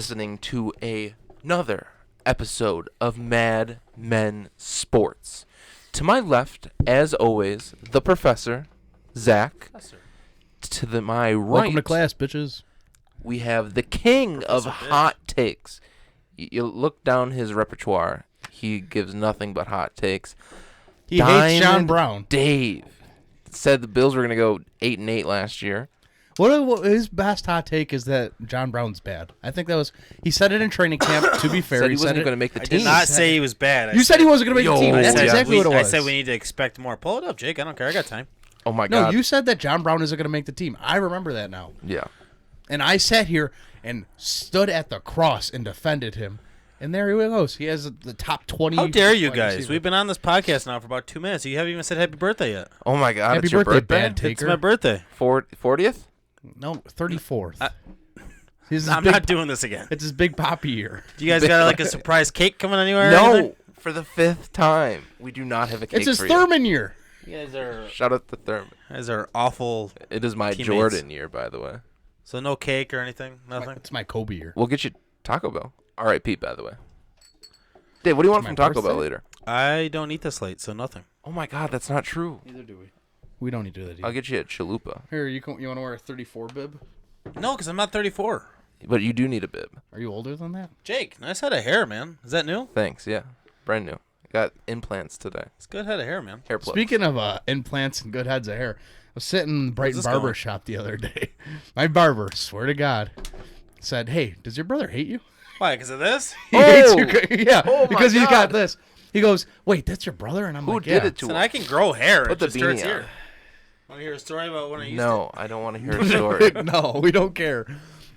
Listening to another episode of Mad Men Sports. To my left, as always, the professor, Zach. To my right, welcome to class, bitches. we have the king of hot takes. You look down his repertoire. He gives nothing but hot takes. He hates John Brown. Dave said the Bills were going to go 8-8 last year. What his best hot take is that John Brown's bad. I think that was he said it in training camp. To be fair, Said he wasn't going to make the I team. did not say he was bad. You said he wasn't going to make the team. Yo, That's yeah. exactly what it was. I said we need to expect more. Pull it up, Jake. I don't care. I got time. Oh my No, God. you said that John Brown isn't going to make the team. I remember that now. Yeah. And I sat here and stood at the cross and defended him. And there he goes. He has the top 20. How dare you wide guys? receiver. We've been on this podcast now for about 2 minutes. You haven't even said happy birthday yet. Oh my God. Happy it's your birthday, birthday? bad taker. It's my birthday. 40th? No, 34th. I'm not doing this again. It's his big poppy year. Do you guys got like a surprise cake coming anywhere? or No. anything? For the 5th time. We do not have a cake It's his for Thurman year. You guys are Shout out to Thurman. awful. It is my Teammates. Jordan year, by the way. So no cake or anything? Nothing? It's my Kobe year. We'll get you Taco Bell. R.I.P., by the way. Dave, what do you want My from Taco birthday? Bell later? I don't eat this late, so nothing. Oh my God, that's not true. Neither do we. We don't need to do that either. I'll get you a chalupa. Here, you want to wear a 34 bib? No, because I'm not 34. But you do need a bib. Are you older than that? Jake, nice head of hair, man. Is that new? Thanks, yeah. Brand new. Got implants today. It's good head of hair, man. Hair plugs. Speaking of implants and good heads of hair, I was sitting in the Brighton this barber going? shop the other day. My barber, swear to God, said, "Hey, does your brother hate you?" Why, because of this? He Oh! hates you. Yeah, Oh my because he's got God. this. He goes, "Wait, that's your brother?" And I'm Who like, did "Yeah." it to Listen, him? I can grow hair. Put It the just starts beanie here. on. Want to hear a story about when I used to? No, I don't want to hear a story. No, we don't care.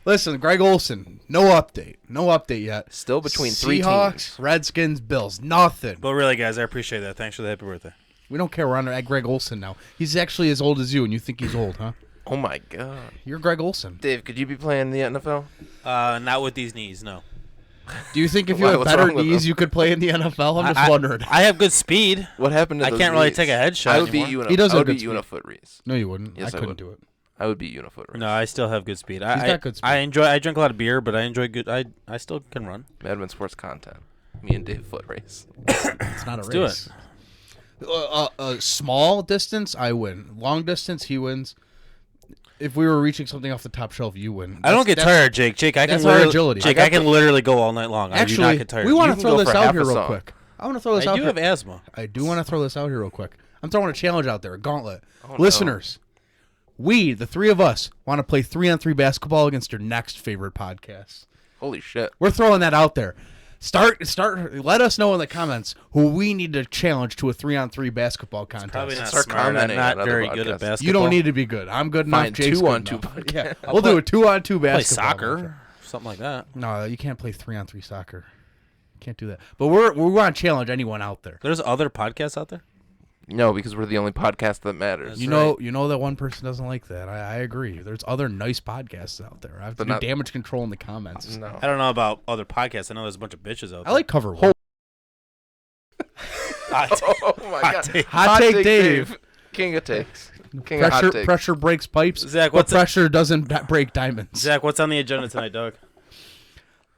Listen, Greg Olson, no update. No update yet. Still between three Seahawks, teams. Redskins, Bills, nothing. But really, guys, I appreciate that. Thanks for the happy birthday. We don't care. We're on at Greg Olson now. He's actually as old as you, and you think he's old, huh? Oh my God. You're Greg Olson. Dave, could you be playing the NFL? Not with these knees, no. Do you think if you Why, had what's better wrong with knees, him? you could play in the NFL? I'm just wondering. I have good speed. What happened to I those can't really knees? take a headshot I would beat anymore. you in a, He does I have would good beat you in a speed. foot race. No, you wouldn't. Yes, I I couldn't would. do it. I would beat you in a foot race. No, I still have good speed. He's got good speed. I drink a lot of beer, but I enjoy good. I still can run. Mad Men Sports content. Me and Dave foot race. It's not a do race. Small distance, I win. Long distance, he wins. If we were reaching something off the top shelf, you win. I don't get tired, Jake. I can that's our literally, agility. Jake, I I can literally go all night long. I do not Actually, get tired. we want You to can throw go this for out half here a real song. quick. I want to throw this I out do here. have asthma. I do want to throw this out here real quick. I'm throwing a challenge out there, a gauntlet. Oh, Listeners, we, the three of us, want to play 3-on-3 basketball against your next favorite podcast. Holy shit. We're throwing that out there. Start. Let us know in the comments who we need to challenge to a 3-on-3 basketball contest. Probably not Start smart. I'm commenting not on other very good at podcasts. basketball. You don't need to be good. I'm good enough. Fine, Jake's 2-on-2 good enough. podcast. Yeah, we'll do a 2-on-2 play basketball. soccer, something like that. No, you can't play 3-on-3 soccer. Can't do that. But we want to challenge anyone out there. There's other podcasts out there. No, because we're the only podcast that matters. That's You know that one person doesn't like that. I agree. There's other nice podcasts out there. I have to But do not- damage control in the comments. No. I don't know about other podcasts. I know there's a bunch of bitches out I there. like cover one. Oh my God. take. Hot take Dave. King of takes. King of hot takes. Pressure breaks pipes. Zach, but what's the- pressure doesn't break diamonds. Zach, what's on the agenda tonight, Doug?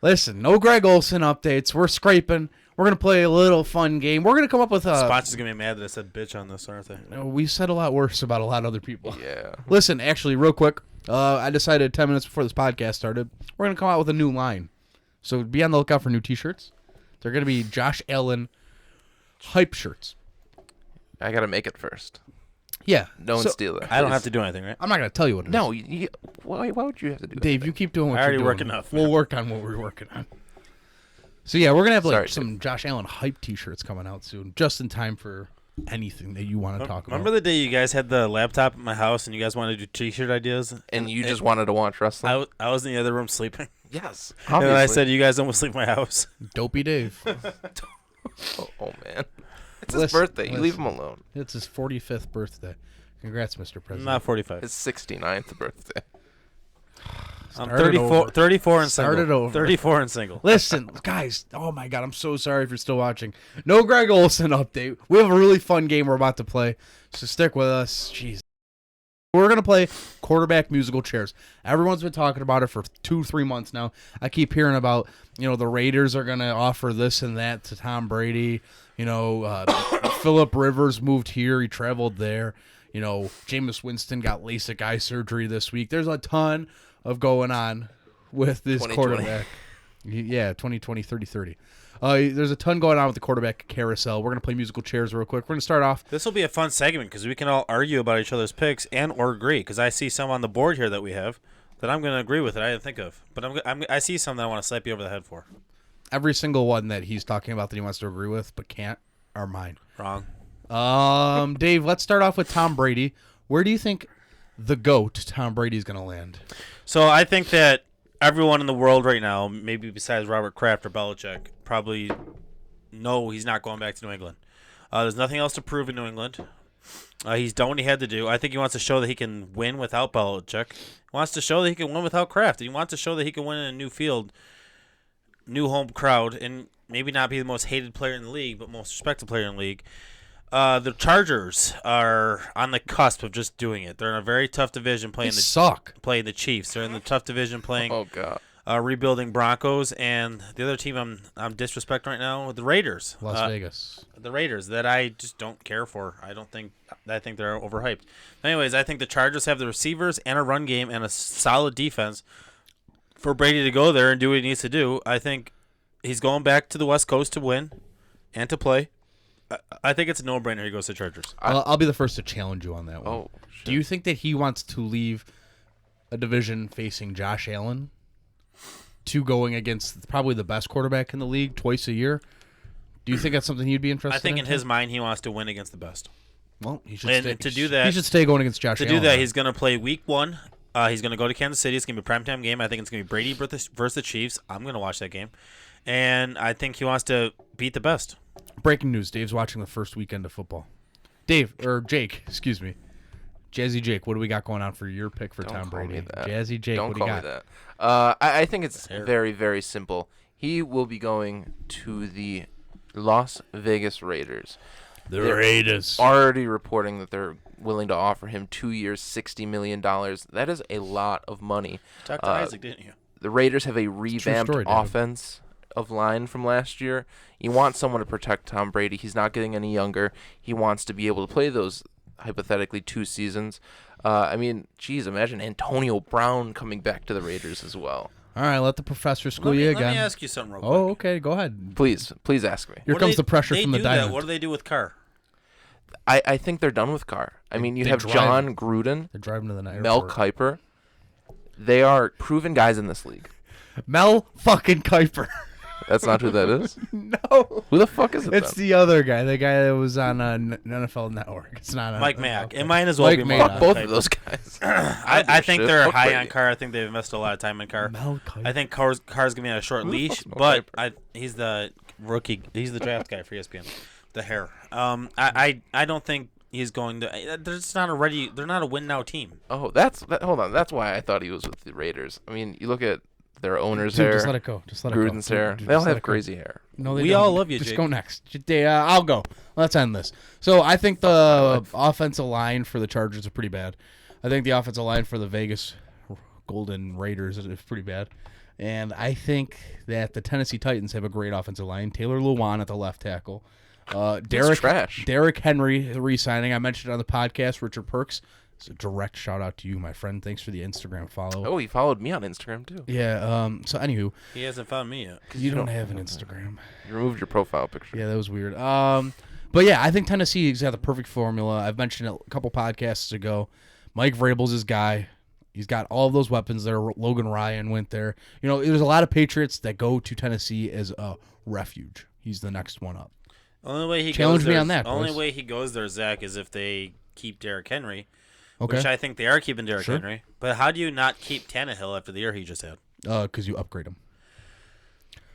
Listen, no Greg Olson updates. We're scraping. We're gonna play a little fun game. We're gonna come up with Spots is gonna be mad that I said bitch on this, aren't they? We said a lot worse about a lot of other people. Yeah. Listen, actually, real quick, I decided 10 minutes before this podcast started, we're going to come out with a new line. So be on the lookout for new T-shirts. They're going to be Josh Allen hype shirts. I got to make it first. Yeah. No one so, steal it. I don't have to do anything, right? I'm not going to tell you what it is. No, why would you have to do Dave, anything? you keep doing what I already you're work doing. enough, We'll man. work on what we're working on. So, yeah, we're going to have Sorry, some Josh Allen hype T-shirts coming out soon, just in time for anything that you want to talk about. Remember the day you guys had the laptop at my house and you guys wanted to do T-shirt ideas? And you just wanted to watch wrestling? I was in the other room sleeping. Yes. And then I obviously. said, you guys almost sleep in my house. Dopey Dave. Oh, man. It's his Listen, birthday. You leave him alone. It's his 45th birthday. Congrats, Mr. I'm President. not 45. His 69th birthday. I'm Start it over. 34 and Start single. it over. 34 and single. Listen, guys. Oh my God, I'm so sorry if you're still watching. No Greg Olson update. We have a really fun game we're about to play, so stick with us. Jeez. We're going to play quarterback musical chairs. Everyone's been talking about it for 2-3 months now. I keep hearing about, the Raiders are going to offer this and that to Tom Brady. Phillip Rivers moved here. He traveled there. Jameis Winston got LASIK eye surgery this week. There's a ton of going on with this 2020. quarterback. Yeah, 2020, 30-30. There's a ton going on with the quarterback carousel. We're going to play musical chairs real quick. We're going to start off. This will be a fun segment because we can all argue about each other's picks or agree. Because I see some on the board here that we have that I'm going to agree with that I didn't think of. But I see some that I want to slap you over the head for. Every single one that he's talking about that he wants to agree with but can't are mine. Wrong. Dave, let's start off with Tom Brady. Where do you think the GOAT, Tom Brady, is going to land? So I think that everyone in the world right now, maybe besides Robert Kraft or Belichick, probably know he's not going back to New England. There's nothing else to prove in New England. He's done what he had to do. I think he wants to show that he can win without Belichick. He wants to show that he can win without Kraft. He wants to show that he can win in a new field, new home crowd, and maybe not be the most hated player in the league, but most respected player in the league. The Chargers are on the cusp of just doing it. They're in a very tough division playing playing the Chiefs. They're in the tough division playing rebuilding Broncos, and the other team I'm disrespecting right now, the Raiders. Las Vegas. The Raiders that I just don't care for. I think they're overhyped. Anyways, I think the Chargers have the receivers and a run game and a solid defense for Brady to go there and do what he needs to do. I think he's going back to the West Coast to win and to play. I think it's a no-brainer he goes to Chargers. I'll be the first to challenge you on that one. Oh, shit. Do you think that he wants to leave a division facing Josh Allen to going against probably the best quarterback in the league twice a year? Do you think that's something he'd be interested in? I think in his mind he wants to win against the best. Well, he should And to do that, he should stay going against Josh Allen. To do that, he's going to play Week 1. He's going to go to Kansas City. It's going to be a primetime game. I think it's going to be Brady versus the Chiefs. I'm going to watch that game. And I think he wants to beat the best. Breaking news, Dave's watching the first weekend of football. Jake, excuse me. Jazzy Jake, what do we got going on for your pick for Tom Brady? Jazzy Jake, Don't what do you call got? me that. I think it's very, very simple. He will be going to the Las Vegas Raiders. They're Raiders. Already reporting that they're willing to offer him 2 years, $60 million. That is a lot of money. Talked to Isaac, didn't you? The Raiders have a revamped offense of line from last year. You want someone to protect Tom Brady. He's not getting any younger. He wants to be able to play those, hypothetically, 2 seasons. Imagine Antonio Brown coming back to the Raiders as well. All right, let the professor school you again. Let me ask you something real quick. Oh, okay, go ahead. Please ask me. Here comes the pressure from the diamond. What do they do with Carr? I think they're done with Carr. You have John Gruden, They're driving to the night. Mel Kiper. They are proven guys in this league. Mel fucking Kiper. That's not who that is? No. Who the fuck is it It's the other guy, the guy that was on NFL Network. It's not Mike Mack. It might as well Mike be Mack. Mike Fuck both of those guys. I think Shit. they're Fuck high Brady. on Carr. I think they've invested a lot of time in Carr. Mel Kiper. I think Carr's going to be on a short leash, Mel but Kiper? he's the rookie. He's the draft guy for ESPN. The hair. I don't think he's going to. They're not a win now team. Oh, hold on. That's why I thought he was with the Raiders. You look at their owner's Dude, hair. just let it go. Gruden's hair. Dude, they all just let have it go. crazy hair. No, they We don't. all love you, Just Jake. go next. I'll go. Let's end this. So I think the offensive line for the Chargers is pretty bad. I think the offensive line for the Vegas Golden Raiders is pretty bad. And I think that the Tennessee Titans have a great offensive line. Taylor Lewan at the left tackle. Derrick Henry re-signing. I mentioned it on the podcast. Richard Perks. It's a direct shout out to you, my friend. Thanks for the Instagram follow. Oh, he followed me on Instagram too. Yeah. So anywho, He hasn't found me yet. you don't have an Instagram. You removed your profile picture. Yeah, that was weird. But yeah, I think Tennessee's got the perfect formula. I've mentioned it a couple podcasts ago. Mike Vrabel's his guy. He's got all of those weapons there. Logan Ryan went there. There's a lot of Patriots that go to Tennessee as a refuge. He's the next one up. Only way he Challenge goes me there, on that, Only boys. way he goes there, Zach, is if they keep Derrick Henry, Okay. which I think they are keeping Derrick Sure. Henry. But how do you not keep Tannehill after the year he just had? Because you upgrade him.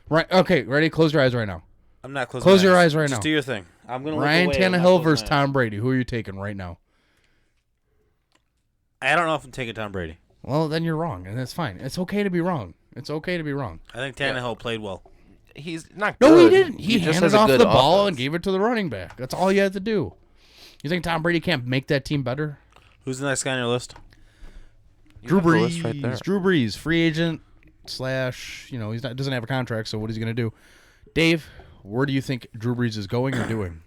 Right. Okay. Ready? Close your eyes right now. I'm not closing. Close my your eyes right Just now. do your thing. I'm gonna Ryan look away. I'm not Tannehill closing versus my eyes. Tom Brady. Who are you taking right now? I don't know if I'm taking Tom Brady. Well, then you're wrong, and that's fine. It's okay to be wrong. It's okay to be wrong. I think Tannehill played well. He's not No, good. he didn't. He just handed has a off good the ball offense. and gave it to the running back. That's all you had to do. You think Tom Brady can't make that team better? Who's the next guy on your list? Drew have the list right there. Brees. Drew Brees, free agent / he's not doesn't have a contract, so what is he going to do? Dave, where do you think Drew Brees is going or doing?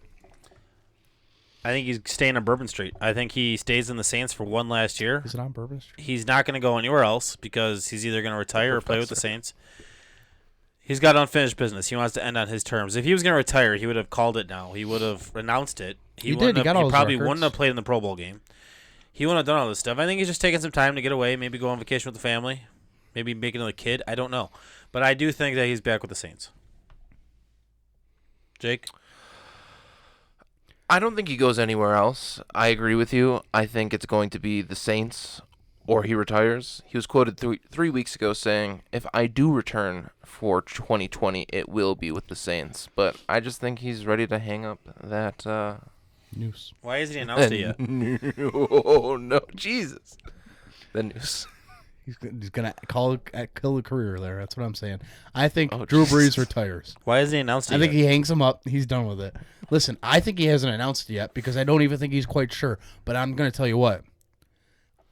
I think he's staying on Bourbon Street. I think he stays in the Saints for one last year. Is it on Bourbon Street? He's not going to go anywhere else because he's either going to retire or play with the Saints. He's got unfinished business. He wants to end on his terms. If he was going to retire, he would have called it now. He would have announced it. He did. He got all He his probably records. wouldn't have played in the Pro Bowl game. He wouldn't have done all this stuff. I think he's just taking some time to get away, maybe go on vacation with the family, maybe make another kid. I don't know. But I do think that he's back with the Saints. Jake? I don't think he goes anywhere else. I agree with you. I think it's going to be the Saints or he retires. He was quoted 3 weeks ago saying, if I do return for 2020, it will be with the Saints. But I just think he's ready to hang up that Noose. Why hasn't he announced it yet? Oh, no. Jesus. The noose. He's gonna kill a career there. That's what I'm saying. I think Oh, Drew Jesus. Brees retires. Why hasn't he announced it I think yet? he hangs him up. He's done with it. Listen, I think he hasn't announced it yet because I don't even think he's quite sure. But I'm gonna tell you what.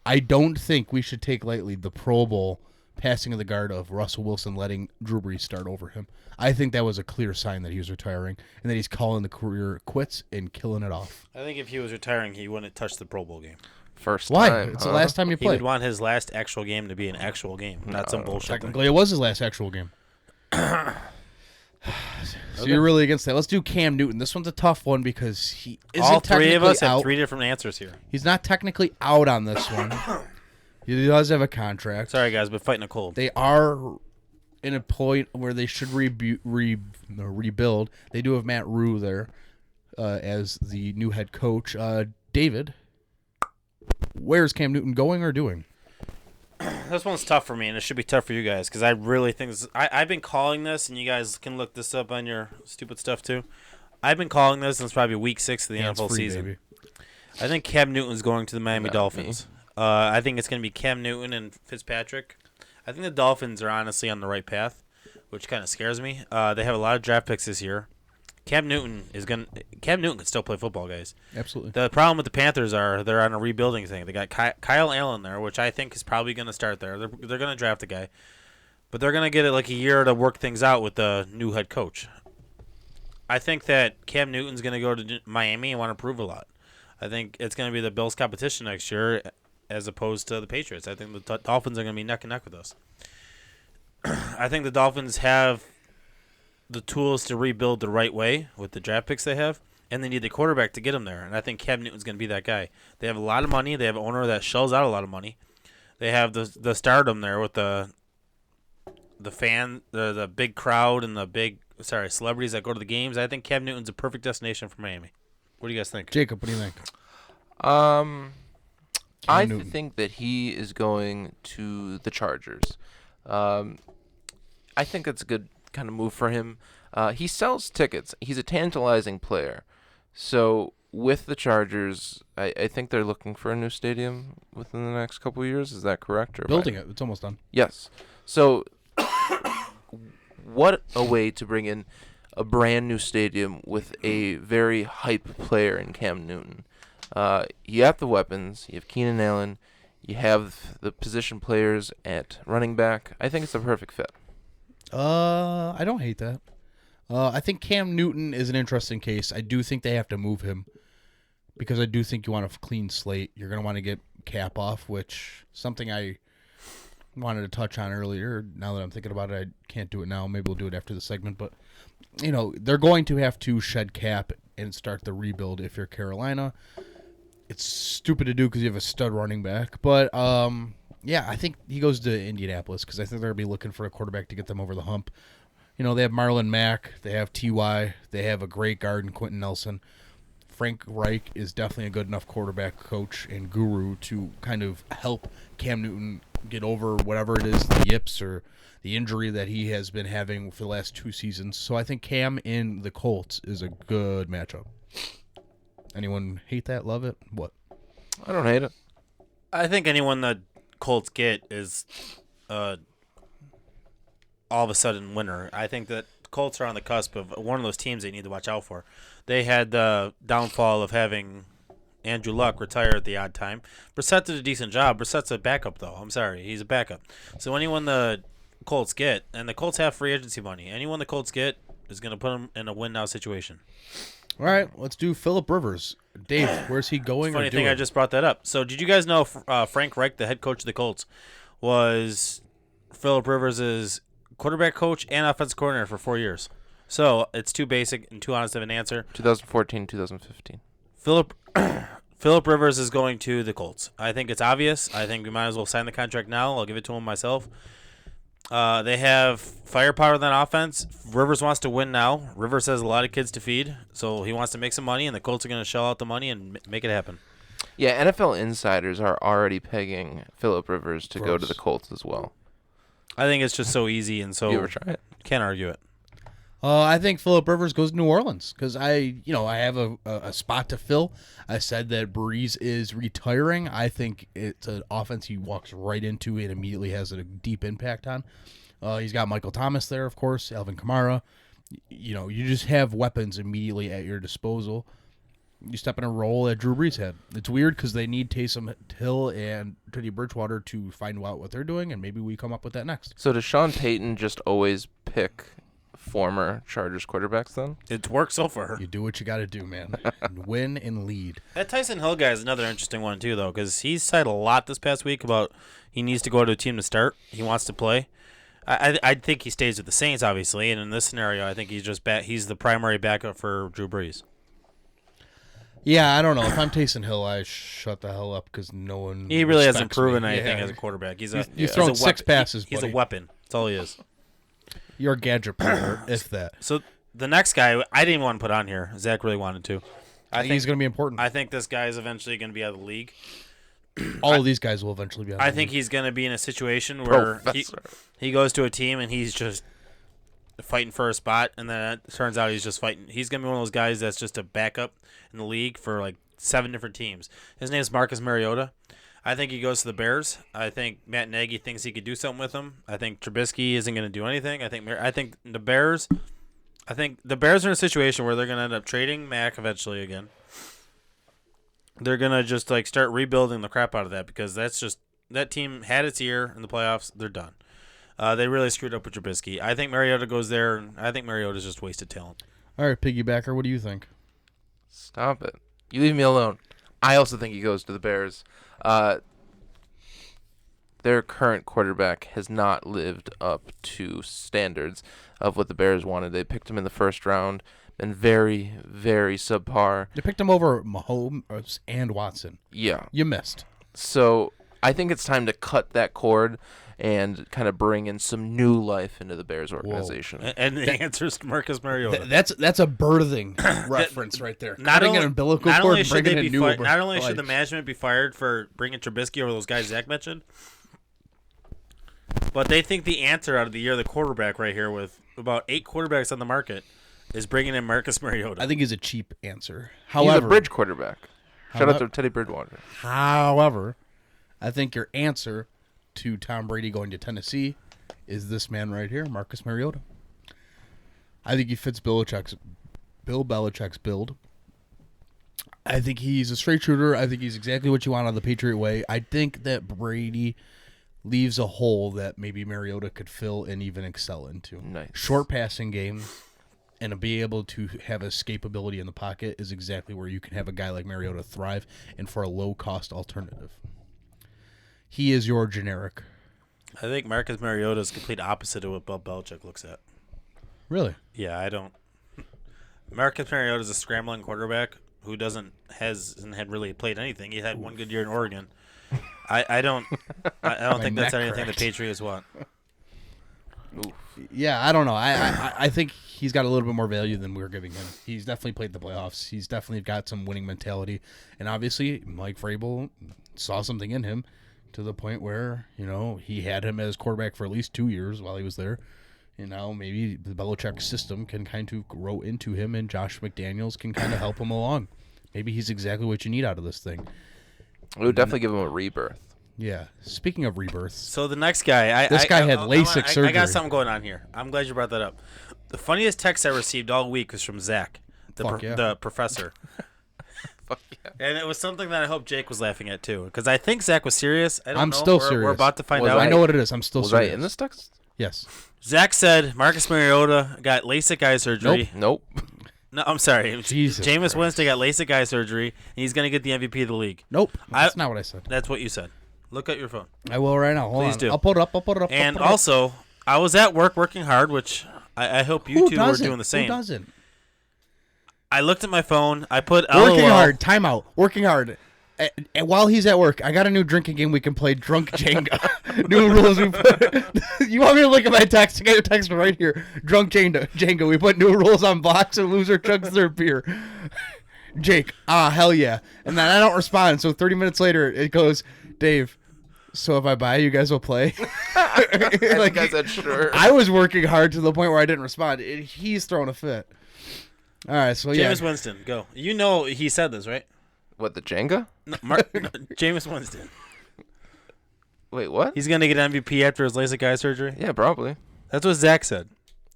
I don't think we should take lightly the Pro Bowl passing of the guard of Russell Wilson letting Drew Brees start over him. I think that was a clear sign that he was retiring and that he's calling the career quits and killing it off. I think if he was retiring, he wouldn't touch the Pro Bowl game. First Why? time. It's the last time you He would played. want his last actual game to be an actual game, not some bullshit thing. Technically, it was his last actual game. So you're really against that. Let's do Cam Newton. This one's a tough one because he isn't All three of us technically have out. 3 different answers here. He's not technically out on this one. He does have a contract. Sorry, guys, but fighting a cold. They are in a point where they should rebuild. They do have Matt Rue there as the new head coach. David, where's Cam Newton going or doing? This one's tough for me, and it should be tough for you guys because I really think I've been calling this, and you guys can look this up on your stupid stuff too. I've been calling this since probably week 6 of the NFL Free, season. baby. I think Cam Newton's going to the Miami Not Dolphins. I think it's going to be Cam Newton and Fitzpatrick. I think the Dolphins are honestly on the right path, which kind of scares me. They have a lot of draft picks this year. Cam Newton can still play football, guys. Absolutely. The problem with the Panthers are they're on a rebuilding thing. They got Kyle Allen there, which I think is probably going to start there. They're going to draft a guy, but they're going to get it like a year to work things out with the new head coach. I think that Cam Newton's going to go to Miami and want to prove a lot. I think it's going to be the Bills' competition next year as opposed to the Patriots. I think the Dolphins are going to be neck and neck with us. I think the Dolphins have the tools to rebuild the right way with the draft picks they have, and they need the quarterback to get them there. And I think Cam Newton's going to be that guy. They have a lot of money. They have an owner that shells out a lot of money. They have the stardom there with the big crowd and celebrities that go to the games. I think Cam Newton's a perfect destination for Miami. What do you guys think? Jacob, what do you think? I Newton. think that he is going to the Chargers. I think that's a good kind of move for him. He sells tickets. He's a tantalizing player. So with the Chargers, I think they're looking for a new stadium within the next couple of years. Is that correct? Or Building it. It's almost done. Yes. So what a way to bring in a brand new stadium with a very hype player in Cam Newton. You have the weapons. You have Keenan Allen. You have the position players at running back. I think it's a perfect fit. I don't hate that. I think Cam Newton is an interesting case. I do think they have to move him because I do think you want a clean slate. You're going to want to get Cap off, which something I wanted to touch on earlier. Now that I'm thinking about it, I can't do it now. Maybe we'll do it after the segment. But, they're going to have to shed Cap and start the rebuild if you're Carolina. It's stupid to do because you have a stud running back. But, yeah, I think he goes to Indianapolis because I think they're going to be looking for a quarterback to get them over the hump. They have Marlon Mack. They have T.Y. They have a great guard in Quentin Nelson. Frank Reich is definitely a good enough quarterback coach and guru to kind of help Cam Newton get over whatever it is, the yips or the injury that he has been having for the last 2 seasons. So I think Cam in the Colts is a good matchup. Anyone hate that? Love it? What? I don't hate it. I think anyone that Colts get is all of a sudden winner. I think that Colts are on the cusp of one of those teams they need to watch out for. They had the downfall of having Andrew Luck retire at the odd time. Brissett did a decent job. Brissett's a backup, though. I'm sorry. He's a backup. So anyone the Colts get, and the Colts have free agency money, anyone the Colts get is going to put them in a win-now situation. All right, let's do Phillip Rivers. Dave, where's he going? Funny thing, I just brought that up. So did you guys know Frank Reich, the head coach of the Colts, was Phillip Rivers' quarterback coach and offensive coordinator for 4 years? So it's too basic and too honest of an answer. 2014, 2015. Phillip Rivers is going to the Colts. I think it's obvious. I think we might as well sign the contract now. I'll give it to him myself. They have firepower on that offense. Rivers wants to win now. Rivers has a lot of kids to feed, so he wants to make some money, and the Colts are going to shell out the money and make it happen. Yeah, NFL insiders are already pegging Phillip Rivers to go to the Colts as well. I think it's just so easy and so You ever try it? Can't argue it. I think Phillip Rivers goes to New Orleans because I have a spot to fill. I said that Brees is retiring. I think it's an offense he walks right into and immediately has a deep impact on. He's got Michael Thomas there, of course, Alvin Kamara. You just have weapons immediately at your disposal. You step in a role that Drew Brees had. It's weird because they need Taysom Hill and Teddy Bridgewater to find out what they're doing, and maybe we come up with that next. So does Sean Payton just always pick former Chargers quarterbacks then? It's worked so far. You do what you got to do, man. Win and lead. That Tyson Hill guy is another interesting one, too, though, because he's said a lot this past week about he needs to go to a team to start. He wants to play. I think he stays with the Saints, obviously, and in this scenario, I think he's just he's the primary backup for Drew Brees. Yeah, I don't know. If I'm Taysom Hill, I shut the hell up because no one. He really hasn't respects proven me. anything Yeah. as a quarterback. He's thrown 6 passes. He's a buddy. weapon. That's all he is. You're a gadget player, if that. So the next guy, I didn't even want to put on here. Zach really wanted to. I think he's going to be important. I think this guy is eventually going to be out of the league. All of these guys will eventually be out of the I think league. he's going to be in a situation where Professor. he goes to a team and he's just fighting for a spot, and then it turns out he's just fighting. He's going to be one of those guys that's just a backup in the league for like 7 different teams. His name is Marcus Mariota. I think he goes to the Bears. I think Matt Nagy thinks he could do something with him. I think Trubisky isn't going to do anything. I think the Bears. I think the Bears are in a situation where they're going to end up trading Mac eventually again. They're going to just like start rebuilding the crap out of that because that team had its year in the playoffs. They're done. They really screwed up with Trubisky. I think Mariota goes there. And I think Mariota's just wasted talent. All right, piggybacker, what do you think? Stop it. You leave me alone. I also think he goes to the Bears. Their current quarterback has not lived up to standards of what the Bears wanted. They picked him in the first round and very, very subpar. They picked him over Mahomes and Watson. Yeah. You missed. So I think it's time to cut that cord and kind of bring in some new life into the Bears organization. And the answer is Marcus Mariota. That's a birthing reference right there. Not Cutting only, an umbilical not cord only and should bringing they in be new not only should life. the management be fired for bringing Trubisky over those guys Zach mentioned, but they think the answer out of the year of the quarterback right here with about 8 quarterbacks on the market is bringing in Marcus Mariota. I think he's a cheap answer. He's However, a bridge quarterback. Shout out to Teddy Bridgewater. However, I think your answer to Tom Brady going to Tennessee is this man right here, Marcus Mariota. I think he fits Bill Belichick's build. I think he's a straight shooter. I think he's exactly what you want on the Patriot way. I think that Brady leaves a hole that maybe Mariota could fill and even excel into. Nice. Short passing game and to be able to have escapability in the pocket is exactly where you can have a guy like Mariota thrive and for a low-cost alternative. He is your generic. I think Marcus Mariota is complete opposite of what Bill Belichick looks at. Really? Yeah, I don't. Marcus Mariota is a scrambling quarterback who hasn't really played anything. He had one good year in Oregon. I don't think that's anything the Patriots want. Oof. Yeah, I don't know. I think he's got a little bit more value than we're giving him. He's definitely played the playoffs. He's definitely got some winning mentality. And obviously, Mike Vrabel saw something in him to the point where, he had him as quarterback for at least 2 years while he was there. And now maybe the Belichick system can kind of grow into him and Josh McDaniels can kind of help him along. Maybe he's exactly what you need out of this thing. It would definitely give him a rebirth. Yeah. Speaking of rebirths. So the next guy, This guy had LASIK surgery. I got something going on here. I'm glad you brought that up. The funniest text I received all week was from Zach, the professor. Fuck yeah. And it was something that I hope Jake was laughing at too, because I think Zach was serious. I don't I'm know. still We're serious. about to find Was out. I know what it is. I'm still Was serious. I in this text? Yes. Zach said Marcus Mariota got LASIK eye surgery. Nope. No, I'm sorry. Jesus Jameis Christ. Winston got LASIK eye surgery, and he's going to get the MVP of the league. Nope. That's not what I said. That's what you said. Look at your phone. I will right now. Hold Please on. do. I'll pull it up. And also, I was at work working hard, which I hope you two were doing the same. Who doesn't? I looked at my phone. I put Working LOL. hard. Timeout. Working hard. And while he's at work, I got a new drinking game we can play, Drunk Jenga. New rules we put. You want me to look at my text? I got your text right here. Drunk Jenga. We put new rules on blocks and loser chugs their beer. Jake, hell yeah. And then I don't respond. So 30 minutes later, it goes, Dave, so if I buy, you guys will play? Like I said, sure. I was working hard to the point where I didn't respond. He's throwing a fit. All right, so yeah. Jameis Winston, go. You know he said this, right? What, the Jenga? No, Jameis Winston. Wait, what? He's going to get MVP after his LASIK eye surgery? Yeah, probably. That's what Zach said.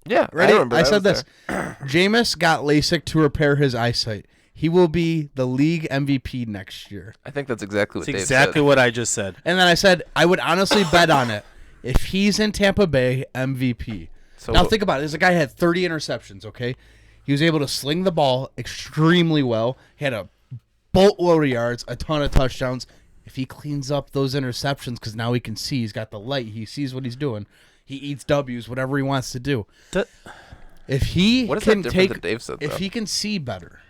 Yeah, Ready? I remember. I said was this. there. Jameis got LASIK to repair his eyesight. He will be the league MVP next year. I think that's exactly what That's Dave exactly said. what I just said. And then I said I would honestly bet on it. If he's in Tampa Bay, MVP. So Now think about it. This guy had 30 interceptions, okay? He was able to sling the ball extremely well. He had a boatload of yards, a ton of touchdowns. If he cleans up those interceptions, because now he can see, he's got the light, he sees what he's doing. He eats W's, whatever he wants to do. If he What is can that different take, than Dave said, if though? he can see better,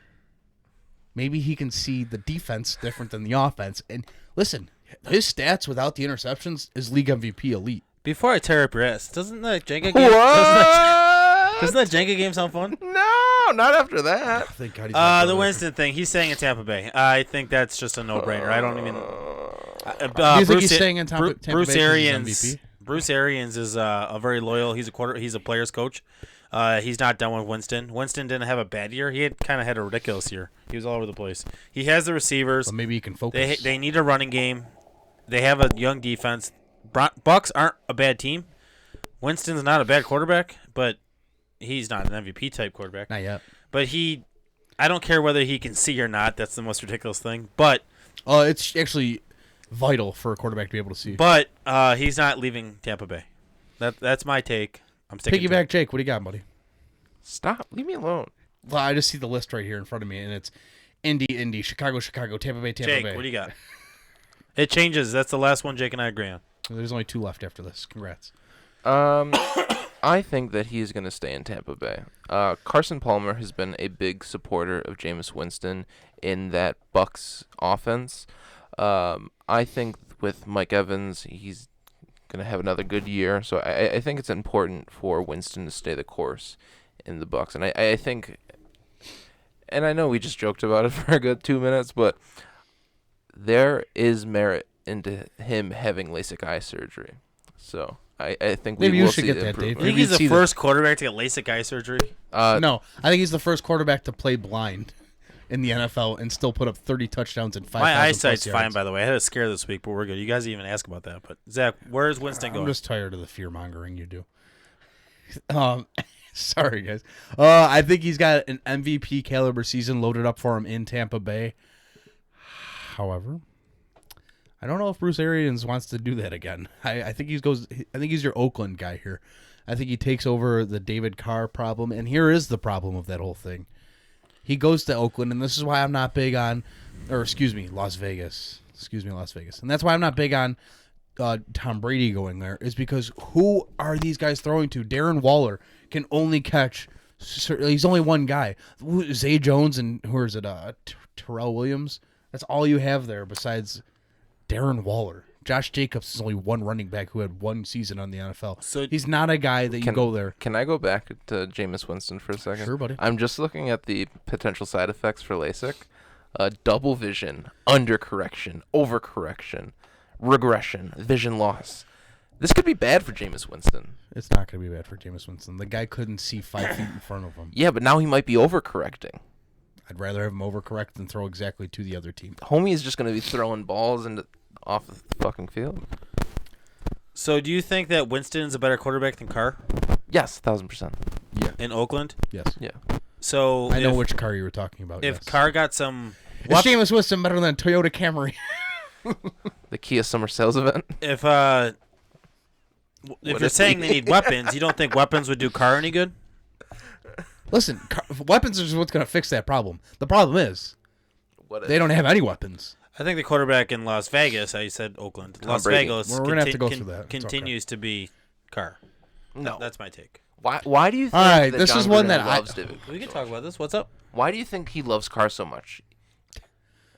maybe he can see the defense different than the offense. And listen, his stats without the interceptions is league MVP elite. Before I tear up your ass, doesn't that Jenga game? What? Doesn't that Jenga game sound fun? No, not after that. Thank God he's not The doing it. Winston thing. He's saying in Tampa Bay. I think that's just a no-brainer. I don't even. Do you think he's staying in Tampa Bay Bruce 'cause he's Arians. MVP? Bruce Arians is a very loyal. He's a player's coach. He's not done with Winston. Winston didn't have a bad year. He had a ridiculous year. He was all over the place. He has the receivers. But maybe he can focus. They need a running game. They have a young defense. Bucks aren't a bad team. Winston's not a bad quarterback, but he's not an MVP type quarterback. Not yet. But I don't care whether he can see or not. That's the most ridiculous thing. But It's actually vital for a quarterback to be able to see. But he's not leaving Tampa Bay. That's my take. I'm sticking to Piggyback it. Jake, what do you got, buddy? Stop. Leave me alone. Well, I just see the list right here in front of me, and it's Indy, Chicago, Tampa Bay, Tampa Jake, Bay. what do you got? It changes. That's the last one Jake and I agree on. There's only 2 left after this. Congrats. I think that he's going to stay in Tampa Bay. Carson Palmer has been a big supporter of Jameis Winston in that Bucks offense. I think with Mike Evans, he's going to have another good year. So I think it's important for Winston to stay the course in the Bucks. And I think, and I know we just joked about it for a good 2 minutes, but there is merit into him having LASIK eye surgery. So I think Maybe we you will should see get the that, Dave. You improvement. think Maybe he's see the the- first quarterback to get LASIK eye surgery? No, I think he's the first quarterback to play blind in the NFL and still put up 30 touchdowns and 5,000 My eyesight's plus fine, yards. by the way. I had a scare this week, but we're good. You guys didn't even ask about that. But Zach, where's Winston I'm going? just tired of the fear mongering you do. Sorry guys. I think he's got an MVP caliber season loaded up for him in Tampa Bay. However, I don't know if Bruce Arians wants to do that again. I think he's your Oakland guy here. I think he takes over the David Carr problem, and here is the problem of that whole thing. He goes to Oakland, and this is why I'm not big on, Las Vegas. And that's why I'm not big on Tom Brady going there, is because who are these guys throwing to? Darren Waller can only catch, he's only one guy. Zay Jones and who is it? Terrell Williams. That's all you have there besides Darren Waller. Josh Jacobs is only one running back who had one season on the NFL. So he's not a guy that you go there. Can I go back to Jameis Winston for a second? Sure, buddy. I'm just looking at the potential side effects for LASIK. Double vision, undercorrection, overcorrection, regression, vision loss. This could be bad for Jameis Winston. It's not going to be bad for Jameis Winston. The guy couldn't see 5 feet in front of him. Yeah, but now he might be overcorrecting. I'd rather have him overcorrect than throw exactly to the other team. Homie is just going to be throwing balls off the fucking field. So do you think that Winston is a better quarterback than Carr Yes, 1,000%. Yeah. in Oakland? Yes. Yeah. So I know which car you were talking about. if yes. Carr got some Is Jameis Winston better than a Toyota Camry? The Kia summer sales event. If you're saying they need weapons, you don't think weapons would do Carr any good? Listen, weapons is what's going to fix that problem. The problem is they don't have any weapons. I think the quarterback in Las Vegas, I said Oakland, Tom Las Brady. Vegas We're going to have to go through that. It's continues to be Carr. No. That's my take. Why do you think All right, that this John is one Gruden that loves I- David? We can talk about this. What's up? Why do you think he loves Carr so much?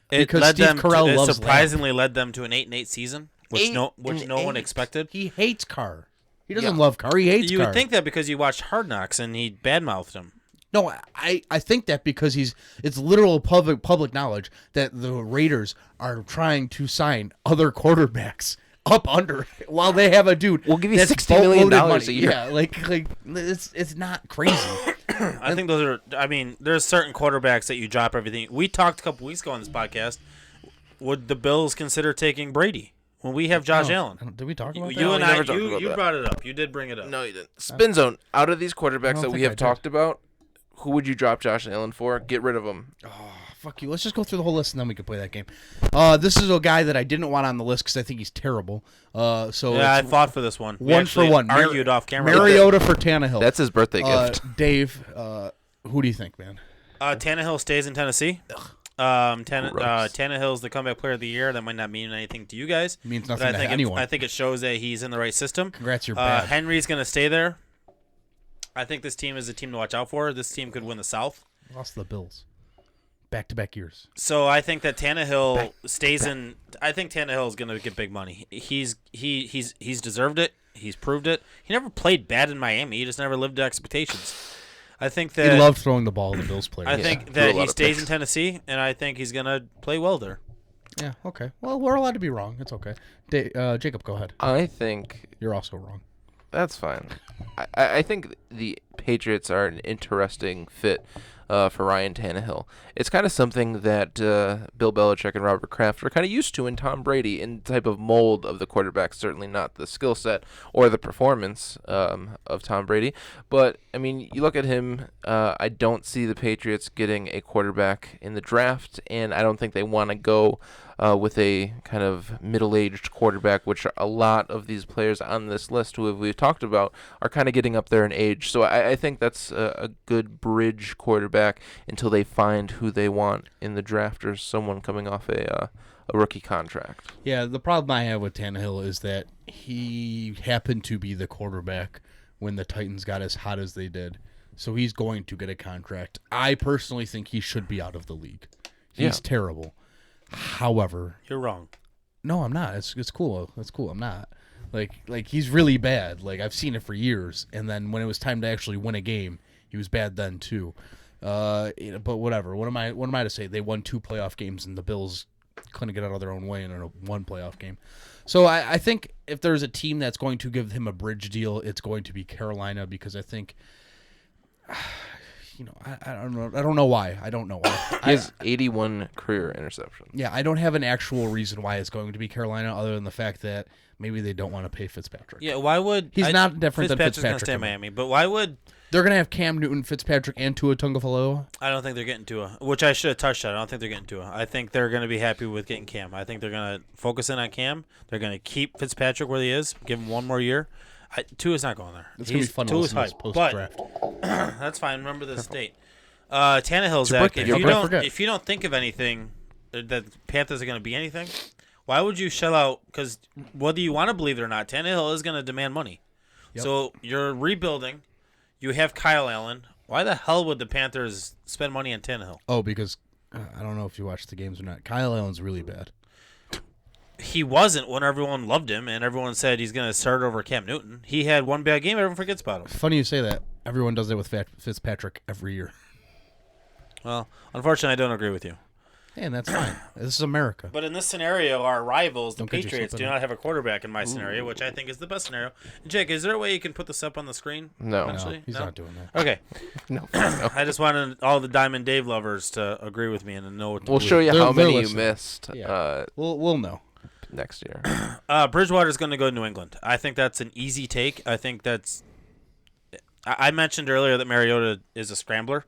Because led Steve them Carell it loves surprisingly led them to an 8-8 season, which no one 8-8. expected. He hates Carr. He doesn't Yeah. love Carr. He hates You Carr. would think that because you watched Hard Knocks and he badmouthed him. No, I think that because it's literal public knowledge that the Raiders are trying to sign other quarterbacks up under while they have a dude. We'll give you that's $60 million boatloaded money. a year. Yeah, like it's not crazy. I think those are. I mean, there's certain quarterbacks that you drop everything. We talked a couple weeks ago on this podcast. Would the Bills consider taking Brady when we have Josh Allen? Did we talk about You that? No, and we I, never talked about you that. brought it up. You did bring it up. No, you didn't. Spin zone. Out of these quarterbacks don't that we think I have did. talked about, who would you drop Josh Allen for? Get rid of him. Fuck you. Let's just go through the whole list and then we can play that game. This is a guy that I didn't want on the list because I think he's terrible. So Yeah, I it's fought for this one. We one for actually one. Argued off camera. Mariota for Tannehill. That's his birthday gift. Dave, who do you think, man? Tannehill stays in Tennessee. Gross. Tannehill's the comeback player of the year. That might not mean anything to you guys. It means but nothing to anyone. I think it shows that he's in the right system. Congrats, you're bad. Henry's going to stay there. I think this team is a team to watch out for. This team could win the South. Lost to the Bills. Back-to-back years. So I think that Tannehill stays in. I think Tannehill is going to get big money. He's deserved it. He's proved it. He never played bad in Miami. He just never lived to expectations. I think that He loved throwing the ball to the Bills players. I think threw a that lot he of stays picks. in Tennessee, and I think he's going to play well there. Yeah, okay. Well, we're allowed to be wrong. It's okay. Jacob, go ahead. I think You're also wrong. that's fine. I think the Patriots are an interesting fit for Ryan Tannehill. It's kind of something that Bill Belichick and Robert Kraft are kind of used to in Tom Brady, in the type of mold of the quarterback. Certainly not the skill set or the performance of Tom Brady. But, I mean, you look at him, I don't see the Patriots getting a quarterback in the draft, and I don't think they want to go with a kind of middle-aged quarterback, which a lot of these players on this list who we've talked about are kind of getting up there in age. So I think that's a good bridge quarterback until they find who they want in the draft or someone coming off a rookie contract. Yeah, the problem I have with Tannehill is that he happened to be the quarterback when the Titans got as hot as they did. So he's going to get a contract. I personally think he should be out of the league. He's terrible. However, You're wrong. no, I'm not. It's cool. It's cool. I'm not. Like he's really bad. Like I've seen it for years. And then when it was time to actually win a game, he was bad then too. But whatever. What am I to say? They won 2 playoff games and the Bills couldn't get out of their own way in a 1 playoff game. So I think if there's a team that's going to give him a bridge deal, it's going to be Carolina because I think I don't know. I don't know why. I don't know why. He has 81 career interceptions. Yeah, I don't have an actual reason why it's going to be Carolina other than the fact that maybe they don't want to pay Fitzpatrick. Yeah, why would He's not different than Fitzpatrick's gonna Fitzpatrick stay in to me. Miami, but why would They're going to have Cam Newton, Fitzpatrick, and Tua Tagovailoa. I don't think they're getting Tua, which I should have touched on. I don't think they're getting Tua. I think they're going to be happy with getting Cam. I think they're going to focus in on Cam. They're going to keep Fitzpatrick where he is, give him 1 more year. Tua's not going there. It's going to be fun to Tua's listen to this hype, post-draft. but that's fine. Remember this date. Tannehill, Zach, birthday. Your birthday. if you don't think of anything that the Panthers are going to be anything, why would you shell out? Because whether you want to believe it or not, Tannehill is going to demand money. Yep. So you're rebuilding. You have Kyle Allen. Why the hell would the Panthers spend money on Tannehill? Oh, because I don't know if you watched the games or not. Kyle Allen's really bad. He wasn't when everyone loved him and everyone said he's going to start over Cam Newton. He had 1 bad game. Everyone forgets about him. Funny you say that. Everyone does that with Fitzpatrick every year. Well, unfortunately, I don't agree with you. Hey, and that's fine. This is America. But in this scenario, our rivals, the Don't get Patriots, yourself do in not have a quarterback in my scenario, which I think is the best scenario. Jake, is there a way you can put this up on the screen? No. No, eventually? he's not doing that. Okay. No. I just wanted all the Diamond Dave lovers to agree with me and to know what to We'll believe. show you They're- how they're many you listening. missed Yeah. We'll know. next year. Bridgewater's going to go to New England. I think that's an easy take. I think that's. I mentioned earlier that Mariota is a scrambler.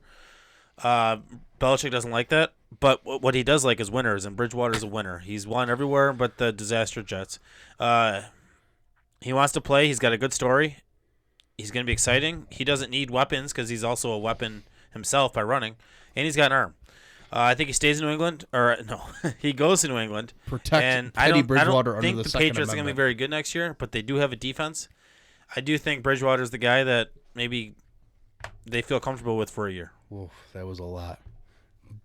Belichick doesn't like that, but what he does like is winners, and Bridgewater's a winner. He's won everywhere but the disaster Jets. He wants to play. He's got a good story. He's going to be exciting. He doesn't need weapons because he's also a weapon himself by running, and he's got an arm. I think he stays in New England, or no, he goes to New England. Protect and Teddy I Bridgewater don't think under the Second Patriots are going to be Amendment. very good next year, but they do have a defense. I do think Bridgewater's the guy that maybe they feel comfortable with for a year. Oof, that was a lot.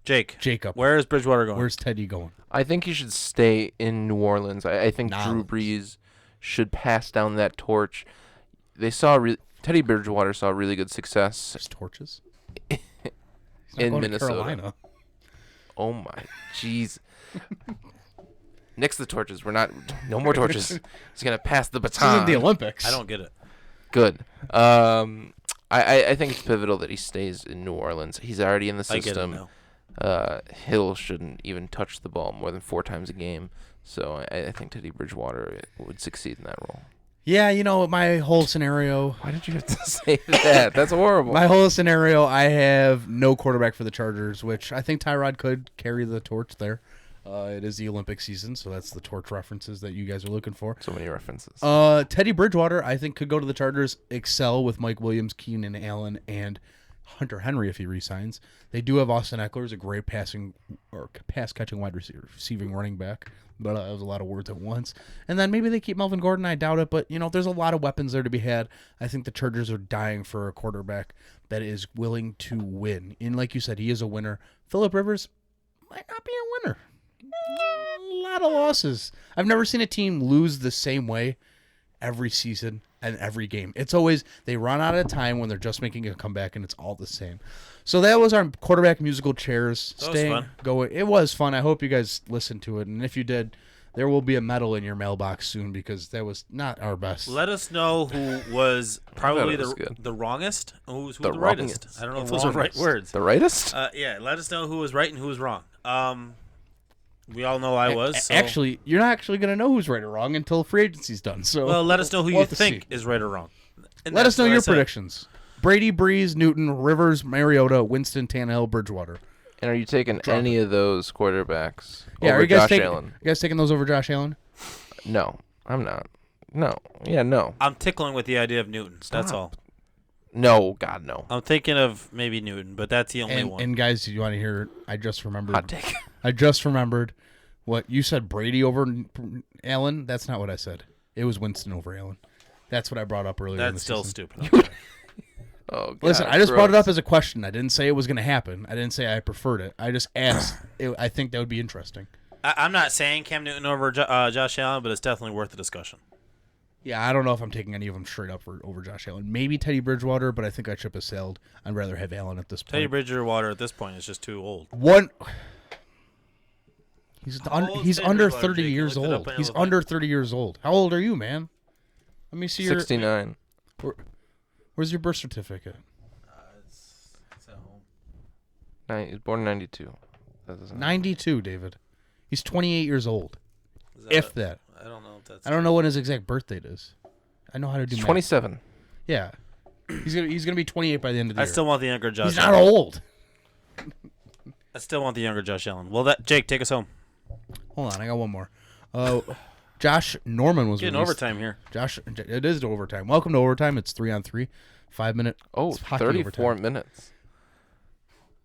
Jacob, where is Bridgewater going? Where's Teddy going? I think he should stay in New Orleans. I think Drew Nolens. Brees should pass down that torch. Teddy Bridgewater saw really good success There's torches. He's not in going to Minnesota. Carolina. Oh my, jeez. Nix the torches. We're not. No more torches. He's gonna pass the This baton. isn't the Olympics. I don't get it. Good. I think it's pivotal that he stays in New Orleans. He's already in the I get it system. now. Hill shouldn't even touch the ball more than 4 times a game. So I think Teddy Bridgewater would succeed in that role. Yeah, my whole scenario. Why did you have to say that? That's horrible. My whole scenario, I have no quarterback for the Chargers, which I think Tyrod could carry the torch there. It is the Olympic season, so that's the torch references that you guys are looking for. So many references. Teddy Bridgewater, I think, could go to the Chargers, excel with Mike Williams, Keenan Allen, and Hunter Henry if he resigns. They do have Austin Eckler as a great pass-catching wide receiving running back. But that was a lot of words at once. And then maybe they keep Melvin Gordon. I doubt it. But, there's a lot of weapons there to be had. I think the Chargers are dying for a quarterback that is willing to win. And like you said, he is a winner. Phillip Rivers might not be a winner. A lot of losses. I've never seen a team lose the same way every season and every game. It's always they run out of time when they're just making a comeback, and it's all the same. So that was our quarterback musical chairs. That was fun. Going. It was fun. I hope you guys listened to it, and if you did, there will be a medal in your mailbox soon because that was not our best. Let us know who was probably it was good. the wrongest, who's The the rightest. wrongest. I don't know if The those are right wrongest. words. The rightest? Yeah, let us know who was right and who was wrong. We all know I was. So. Actually, you're not actually going to know who's right or wrong until free agency's done. So well, let us know who we'll you have to think see. is right or wrong. And Let that's us know what I your said. predictions. Brady, Brees, Newton, Rivers, Mariota, Winston, Tannehill, Bridgewater. And are you taking Drop any of those quarterbacks Yeah, over are you guys Josh Allen? You guys taking those over Josh Allen? No, I'm not. No. Yeah, no. I'm tickling with the idea of Newton. That's all. No, God, no. I'm thinking of maybe Newton, but that's the only one. And guys, do you want to hear? I just remembered. Hot take. I just remembered what you said. Brady over Allen. That's not what I said. It was Winston over Allen. That's what I brought up earlier. in the That's still season. stupid. Okay. Oh, God, Listen, I just brought it gross. up as a question. I didn't say it was going to happen. I didn't say I preferred it. I just asked. I think that would be interesting. I'm not saying Cam Newton over Josh Allen, but it's definitely worth the discussion. Yeah, I don't know if I'm taking any of them straight up over Josh Allen. Maybe Teddy Bridgewater, but I think that ship has sailed. I'd rather have Allen at this point. Teddy Bridgewater at this point is just too old. One. He's How old is he's Teddy under Bridgewater, 30 Jake? years Look it up old. on He's Elevate. under 30 years old. How old are you, man? Let me see your. 69. Where's your birth certificate? It's at home. He was born in 92. That doesn't- 92, David. He's 28 years old. Is that If that. I don't know if that's. I don't know when his exact birth date is. I know how to do He's math. 27. Yeah. He's gonna be 28 by the end of the I year. still want the younger Josh. He's not Allen. old. I still want the younger Josh Allen. Well, Jake, take us home. Hold on, I got one more. Josh Norman was Getting released. overtime here. It is overtime. Welcome to overtime. It's 3-on-3, 5-minute. Oh, it's hockey 34 overtime. minutes.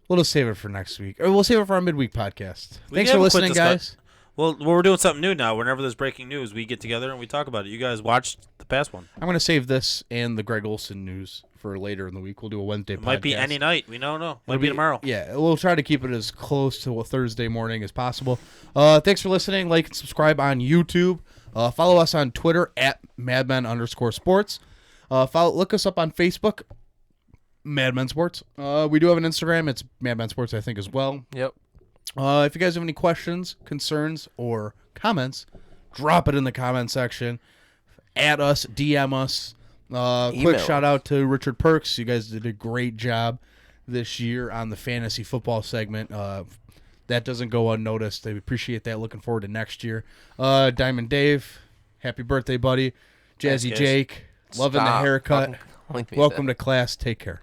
We'll just save it for next week, or we'll save it for our midweek podcast. We Thanks for haven't quit listening, this guys. Well, we're doing something new now. Whenever there's breaking news, we get together and we talk about it. You guys watched the past one. I'm gonna save this and the Greg Olson news for later in the week. We'll do a Wednesday. It might be podcast. any night. We don't know. Might It'll be tomorrow. Yeah, we'll try to keep it as close to a Thursday morning as possible. Thanks for listening. Like and subscribe on YouTube. Follow us on Twitter at @madmen_sports. Look us up on Facebook, Madmen Sports. We do have an Instagram. It's Madmen Sports, I think, as well. Yep. If you guys have any questions, concerns, or comments, drop it in the comment section. Add us, DM us. Quick Email shout us. out to Richard Perks. You guys did a great job this year on the fantasy football segment. That doesn't go unnoticed. I appreciate that. Looking forward to next year. Diamond Dave, happy birthday, buddy. Jazzy Thanks, guys. Jake, loving the Stop haircut. fucking calling me Welcome that. to class. Take care.